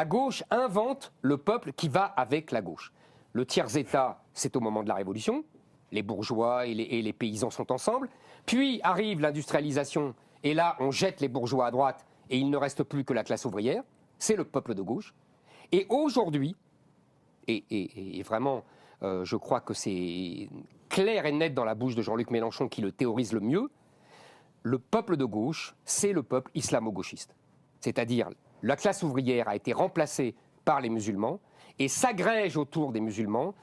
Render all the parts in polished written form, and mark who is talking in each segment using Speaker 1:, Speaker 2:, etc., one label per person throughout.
Speaker 1: La gauche invente le peuple qui va avec la gauche. Le tiers-État, c'est au moment de la Révolution. Les bourgeois et les paysans sont ensemble. Puis arrive l'industrialisation, et là, on jette les bourgeois à droite, et il ne reste plus que la classe ouvrière. C'est le peuple de gauche. Et aujourd'hui, et vraiment, je crois que c'est clair et net dans la bouche de Jean-Luc Mélenchon qui le théorise le mieux, le peuple de gauche, c'est le peuple islamo-gauchiste. C'est-à-dire, la classe ouvrière a été remplacée par les musulmans et s'agrège autour des musulmans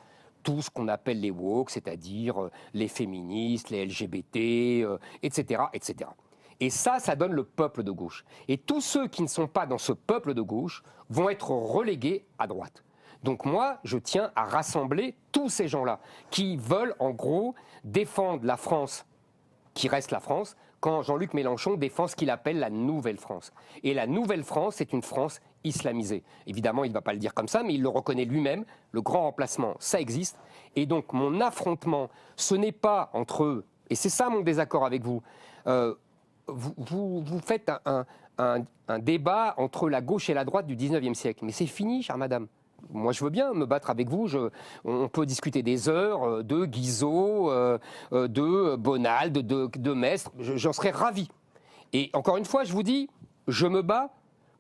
Speaker 1: tout ce qu'on appelle les woke, c'est-à-dire les féministes, les LGBT, etc., etc. Et ça donne le peuple de gauche. Et tous ceux qui ne sont pas dans ce peuple de gauche vont être relégués à droite. Donc moi, je tiens à rassembler tous ces gens-là qui veulent, en gros, défendre la France qui reste la France, quand Jean-Luc Mélenchon défend ce qu'il appelle la Nouvelle France. Et la Nouvelle France, c'est une France islamisée. Évidemment, il ne va pas le dire comme ça, mais il le reconnaît lui-même. Le grand remplacement, ça existe. Et donc, mon affrontement, ce n'est pas entre eux, et c'est ça mon désaccord avec vous. Vous faites un débat entre la gauche et la droite du 19e siècle. Mais c'est fini, chère madame. Moi, je veux bien me battre avec vous. On peut discuter des heures de Guizot, de Bonald, de Mestre. J'en serais ravi. Et encore une fois, je vous dis, je me bats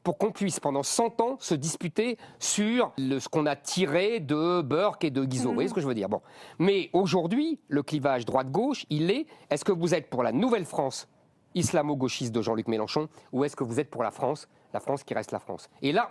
Speaker 1: pour qu'on puisse, pendant 100 ans, se disputer sur ce qu'on a tiré de Burke et de Guizot. Vous voyez ce que je veux dire? Bon. Mais aujourd'hui, le clivage droite-gauche, est-ce que vous êtes pour la nouvelle France islamo-gauchiste de Jean-Luc Mélenchon, ou est-ce que vous êtes pour la France qui reste la France? Et là,